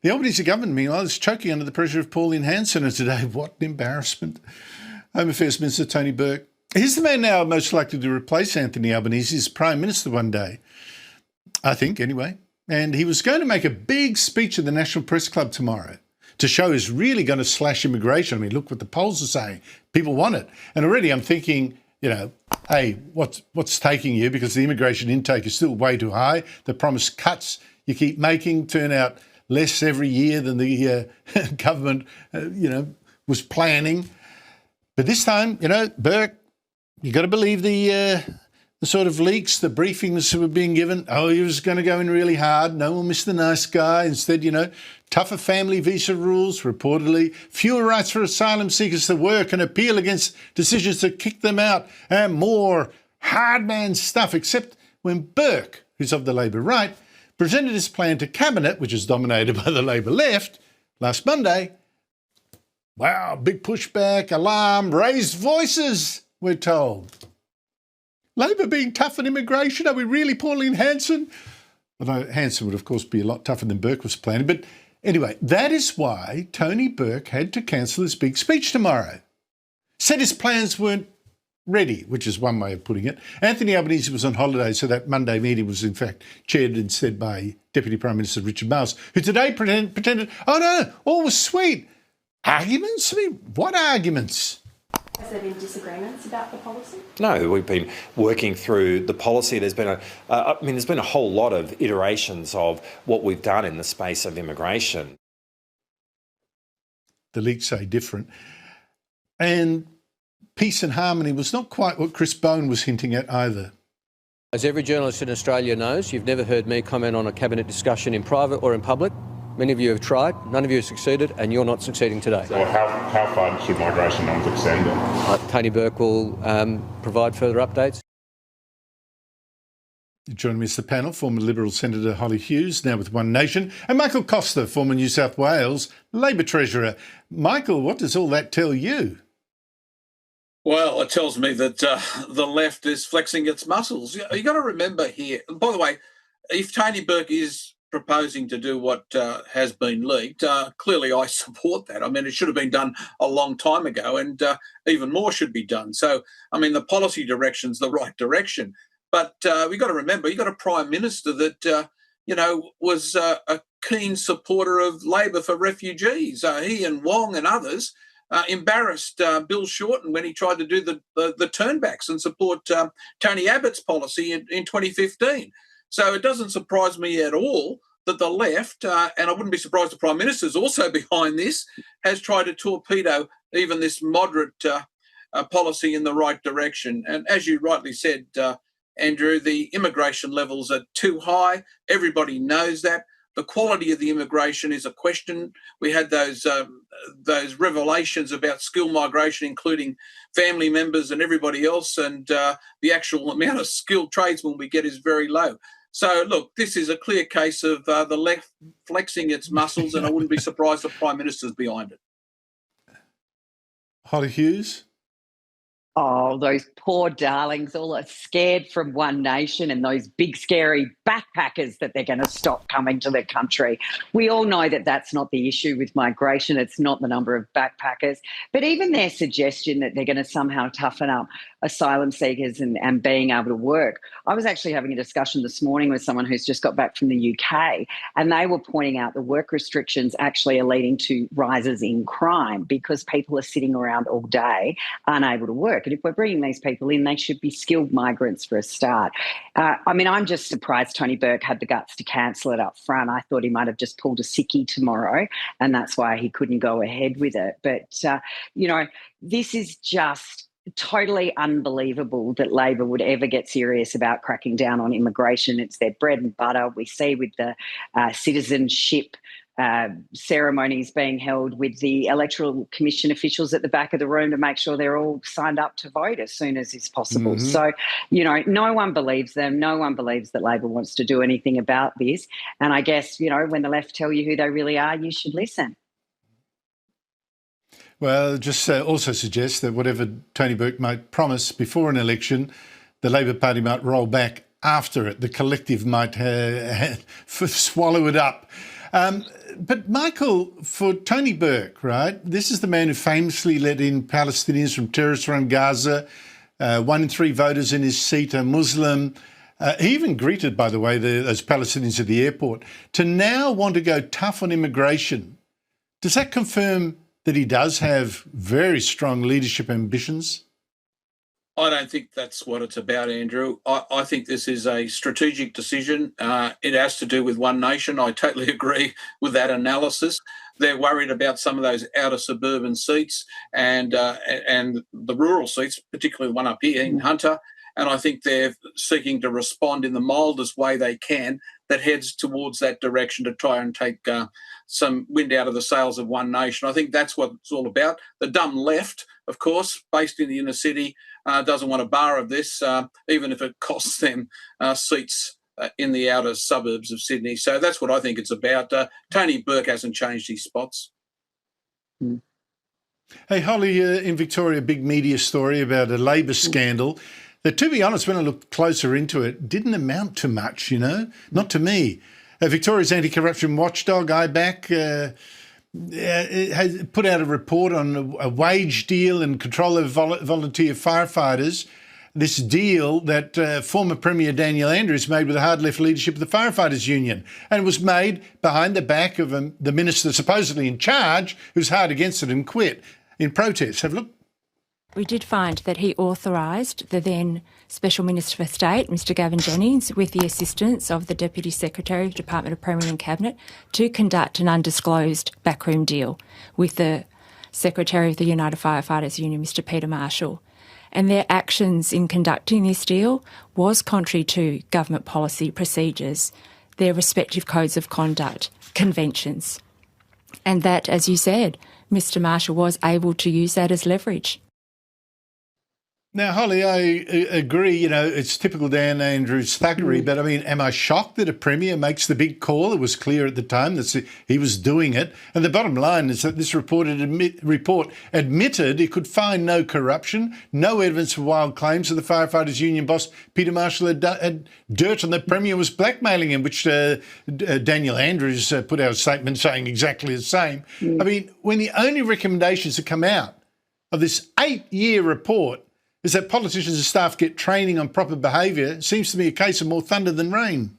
The Albanese government, meanwhile, is choking under the pressure of Pauline Hanson. And today, what an embarrassment. Home Affairs Minister Tony Burke. He's the man now most likely to replace Anthony Albanese as Prime Minister one day. I think, anyway. And he was going to make a big speech at the National Press Club tomorrow to show he's really going to slash immigration. I mean, look what the polls are saying. People want it. And already I'm thinking, hey, what's taking you? Because the immigration intake is still way too high. The promised cuts you keep making turn out less every year than the government, was planning. But this time, Burke, you got to believe the sort of leaks, the briefings that were being given. Oh, he was going to go in really hard. No one missed the nice guy. Instead, tougher family visa rules, reportedly, fewer rights for asylum seekers to work and appeal against decisions to kick them out, and more hard man stuff, except when Burke, who's of the Labor right, presented his plan to Cabinet, which is dominated by the Labor left, last Monday. Wow, big pushback, alarm, raised voices, we're told. Labor being tough on immigration, are we really Pauline Hanson? Although Hanson would, of course, be a lot tougher than Burke was planning. But anyway, that is why Tony Burke had to cancel his big speech tomorrow. Said his plans weren't ready, which is one way of putting it. Anthony Albanese was on holiday, so that Monday meeting was in fact chaired instead by Deputy Prime Minister Richard Marles, who today pretended, oh no, all was sweet. Arguments? I mean, what arguments? Has there been disagreements about the policy? No, we've been working through the policy. There's been a whole lot of iterations of what we've done in the space of immigration. The leaks say different. And peace and harmony was not quite what Chris Bowen was hinting at either. As every journalist in Australia knows, you've never heard me comment on a cabinet discussion in private or in public. Many of you have tried, none of you have succeeded, and you're not succeeding today. So how far should migration norms extend? Tony Burke will provide further updates. Joining me is the panel, former Liberal Senator Holly Hughes, now with One Nation, and Michael Costa, former New South Wales Labor Treasurer. Michael, what does all that tell you? Well, it tells me that the left is flexing its muscles. You got to remember here, by the way, if Tony Burke is proposing to do what has been leaked, clearly I support that. I mean, it should have been done a long time ago, and even more should be done. So, I mean, the policy direction's the right direction. But we've got to remember, you've got a Prime Minister that, was a keen supporter of Labor for refugees. He and Wong and others embarrassed Bill Shorten when he tried to do the turnbacks and support Tony Abbott's policy in 2015. So it doesn't surprise me at all that the left, and I wouldn't be surprised the Prime Minister is also behind this, has tried to torpedo even this moderate policy in the right direction. And as you rightly said, Andrew, the immigration levels are too high. Everybody knows that. The quality of the immigration is a question. We had those revelations about skilled migration, including family members and everybody else, and the actual amount of skilled tradesmen we get is very low. So, look, this is a clear case of the left flexing its muscles, and I wouldn't be surprised if the Prime Minister's behind it. Holly Hughes? Oh, those poor darlings, all are scared from One Nation and those big, scary backpackers that they're going to stop coming to their country. We all know that that's not the issue with migration. It's not the number of backpackers. But even their suggestion that they're going to somehow toughen up asylum seekers and being able to work. I was actually having a discussion this morning with someone who's just got back from the UK, and they were pointing out the work restrictions actually are leading to rises in crime because people are sitting around all day unable to work. And if we're bringing these people in, they should be skilled migrants for a start. I'm just surprised Tony Burke had the guts to cancel it up front. I thought he might have just pulled a sickie tomorrow, and that's why he couldn't go ahead with it. But, this is just totally unbelievable that Labor would ever get serious about cracking down on immigration. It's their bread and butter. We see with the citizenship ceremonies being held with the Electoral Commission officials at the back of the room to make sure they're all signed up to vote as soon as is possible. Mm-hmm. So, no one believes them. No one believes that Labor wants to do anything about this. And I guess, when the left tell you who they really are, you should listen. Well, it just also suggests that whatever Tony Burke might promise before an election, the Labor Party might roll back after it. The collective might swallow it up. But Michael, for Tony Burke, right, this is the man who famously let in Palestinians from terrorist-run Gaza. 1 in 3 voters in his seat are Muslim. He even greeted, by the way, those Palestinians at the airport. To now want to go tough on immigration, does that confirm that he does have very strong leadership ambitions? I don't think that's what it's about, Andrew. I think this is a strategic decision. It has to do with one nation. I totally agree with that analysis. They're worried about some of those outer suburban seats and the rural seats, particularly the one up here in Hunter. And I think they're seeking to respond in the mildest way they can that heads towards that direction to try and take some wind out of the sails of one nation. I think that's what it's all about. The dumb left, of course, based in the inner city, doesn't want a bar of this, even if it costs them seats in the outer suburbs of Sydney. So that's what I think it's about. Tony Burke hasn't changed his spots. Hey, Holly, in Victoria, big media story about a Labor scandal that, to be honest, when I looked closer into it, didn't amount to much, not to me. Victoria's anti-corruption watchdog, IBAC, has put out a report on a wage deal and control of volunteer firefighters, this deal that former Premier Daniel Andrews made with the hard-left leadership of the Firefighters Union. And it was made behind the back of the minister supposedly in charge, who's hard against it and quit in protest. Have a look. We did find that he authorised the then Special Minister for State, Mr Gavin Jennings, with the assistance of the Deputy Secretary of Department of Premier and Cabinet, to conduct an undisclosed backroom deal with the Secretary of the United Firefighters Union, Mr Peter Marshall. And their actions in conducting this deal was contrary to government policy procedures, their respective codes of conduct, conventions. And that, as you said, Mr Marshall was able to use that as leverage. Now, Holly, I agree, it's typical Dan Andrews thuggery, but I mean, am I shocked that a Premier makes the big call? It was clear at the time that he was doing it. And the bottom line is that this report admitted it could find no corruption, no evidence of wild claims of the Firefighters Union boss, Peter Marshall, had dirt on the Premier was blackmailing him, which Daniel Andrews put out a statement saying exactly the same. I mean, when the only recommendations that come out of this 8-year report is that politicians and staff get training on proper behaviour, it seems to me a case of more thunder than rain.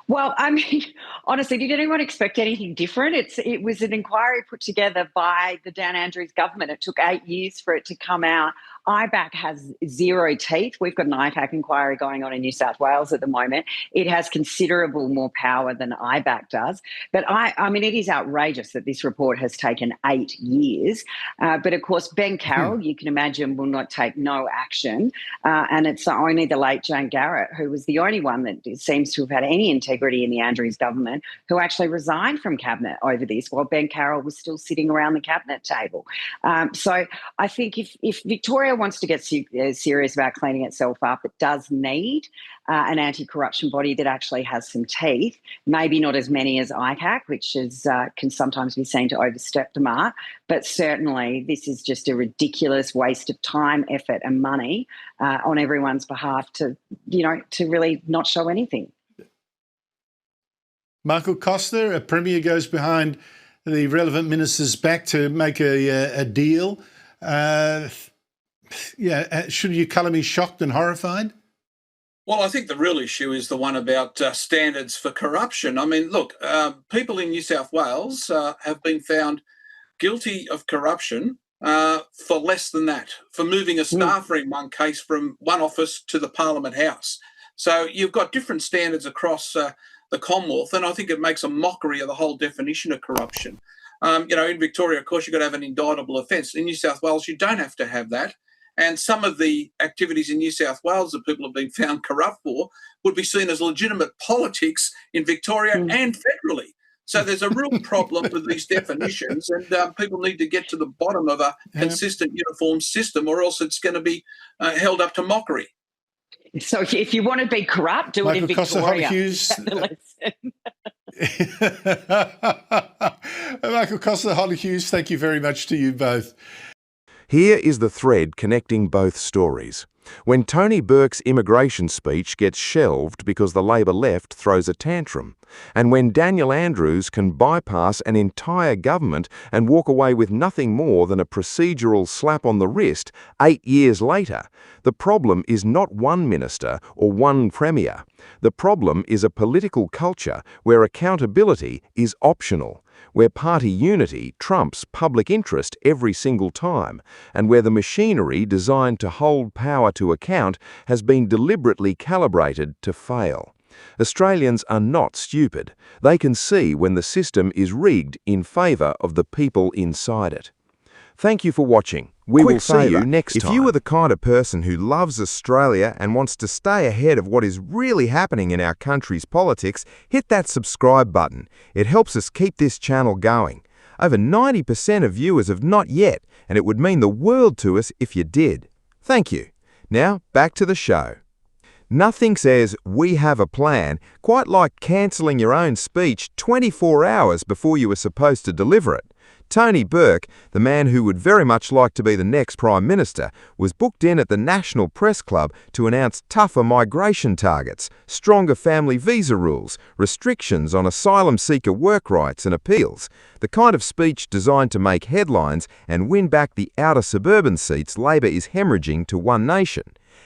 Well, I mean, honestly, did anyone expect anything different? It was an inquiry put together by the Dan Andrews government. It took 8 years for it to come out. IBAC has zero teeth. We've got an IBAC inquiry going on in New South Wales at the moment. It has considerable more power than IBAC does. But I mean, it is outrageous that this report has taken 8 years. But of course, Ben Carroll, you can imagine, will not take no action. And it's only the late Jane Garrett, who was the only one that seems to have had any integrity in the Andrews government, who actually resigned from cabinet over this while Ben Carroll was still sitting around the cabinet table. So I think if Victoria wants to get serious about cleaning itself up, it does need an anti-corruption body that actually has some teeth, maybe not as many as ICAC, which can sometimes be seen to overstep the mark, but certainly this is just a ridiculous waste of time, effort and money on everyone's behalf to really not show anything. Michael Costa, a Premier, goes behind the relevant minister's back to make a deal. Should you colour me shocked and horrified? Well, I think the real issue is the one about standards for corruption. I mean, look, people in New South Wales have been found guilty of corruption for less than that, for moving a staffer in one case from one office to the Parliament House. So you've got different standards across the Commonwealth, and I think it makes a mockery of the whole definition of corruption. In Victoria, of course, you've got to have an indictable offence. In New South Wales, you don't have to have that. And some of the activities in New South Wales that people have been found corrupt for would be seen as legitimate politics in Victoria and federally. So there's a real problem with these definitions, and people need to get to the bottom of a consistent, uniform system, or else it's going to be held up to mockery. So if you want to be corrupt, do Michael it in Costa, Victoria. Holly Hughes. Michael Costa, Holly Hughes, thank you very much to you both. Here is the thread connecting both stories. When Tony Burke's immigration speech gets shelved because the Labor left throws a tantrum, and when Daniel Andrews can bypass an entire government and walk away with nothing more than a procedural slap on the wrist 8 years later, the problem is not one minister or one premier. The problem is a political culture where accountability is optional, where party unity trumps public interest every single time, and where the machinery designed to hold power to account has been deliberately calibrated to fail. Australians are not stupid. They can see when the system is rigged in favour of the people inside it. Thank you for watching. We will see you next time. If you are the kind of person who loves Australia and wants to stay ahead of what is really happening in our country's politics, hit that subscribe button. It helps us keep this channel going. Over 90% of viewers have not yet, and it would mean the world to us if you did. Thank you. Now, back to the show. Nothing says, "we have a plan," quite like cancelling your own speech 24 hours before you were supposed to deliver it. Tony Burke, the man who would very much like to be the next Prime Minister, was booked in at the National Press Club to announce tougher migration targets, stronger family visa rules, restrictions on asylum seeker work rights and appeals, the kind of speech designed to make headlines and win back the outer suburban seats Labor is hemorrhaging to One Nation.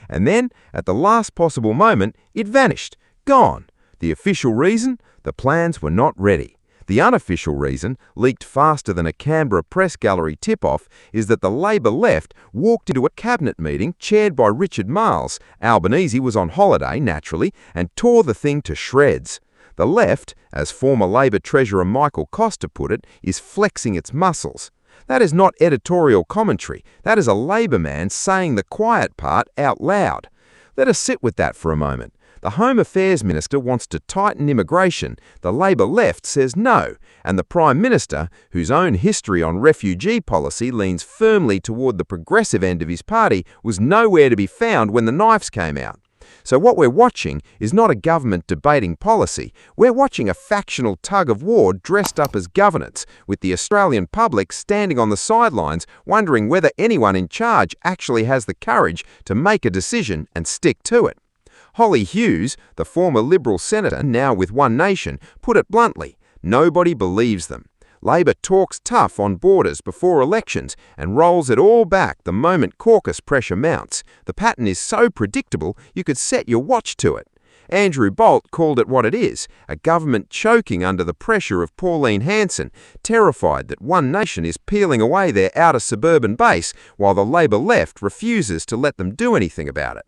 And then, at the last possible moment, it vanished, gone. The official reason? The plans were not ready. The unofficial reason, leaked faster than a Canberra press gallery tip-off, is that the Labor left walked into a cabinet meeting chaired by Richard Marles. Albanese was on holiday, naturally, and tore the thing to shreds. The left, as former Labor Treasurer Michael Costa put it, is flexing its muscles. That is not editorial commentary. That is a Labor man saying the quiet part out loud. Let us sit with that for a moment. The Home Affairs Minister wants to tighten immigration, the Labor left says no, and the Prime Minister, whose own history on refugee policy leans firmly toward the progressive end of his party, was nowhere to be found when the knives came out. So what we're watching is not a government debating policy, we're watching a factional tug-of-war dressed up as governance, with the Australian public standing on the sidelines wondering whether anyone in charge actually has the courage to make a decision and stick to it. Holly Hughes, the former Liberal Senator, now with One Nation, put it bluntly, nobody believes them. Labor talks tough on borders before elections and rolls it all back the moment caucus pressure mounts. The pattern is so predictable you could set your watch to it. Andrew Bolt called it what it is, a government choking under the pressure of Pauline Hanson, terrified that One Nation is peeling away their outer suburban base while the Labor left refuses to let them do anything about it.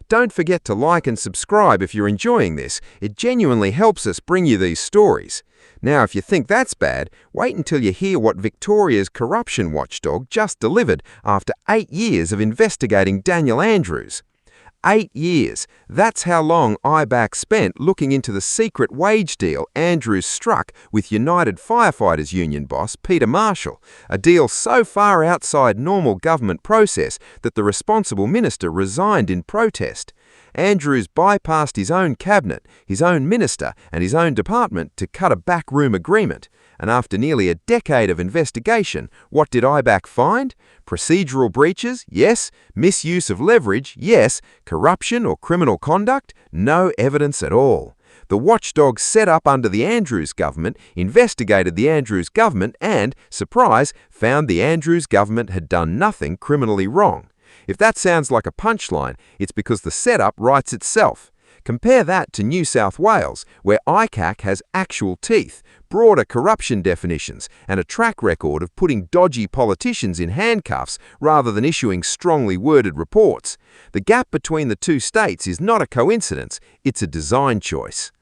Don't forget to like and subscribe if you're enjoying this. It genuinely helps us bring you these stories. Now, if you think that's bad, wait until you hear what Victoria's corruption watchdog just delivered after 8 years of investigating Daniel Andrews. 8 years. That's how long IBAC spent looking into the secret wage deal Andrews struck with United Firefighters Union boss Peter Marshall, a deal so far outside normal government process that the responsible minister resigned in protest. Andrews bypassed his own cabinet, his own minister and his own department to cut a backroom agreement. And after nearly a decade of investigation, what did IBAC find? Procedural breaches? Yes. Misuse of leverage? Yes. Corruption or criminal conduct? No evidence at all. The watchdog set up under the Andrews government investigated the Andrews government and, surprise, found the Andrews government had done nothing criminally wrong. If that sounds like a punchline, it's because the setup writes itself. Compare that to New South Wales, where ICAC has actual teeth, broader corruption definitions, and a track record of putting dodgy politicians in handcuffs rather than issuing strongly worded reports. The gap between the two states is not a coincidence, it's a design choice.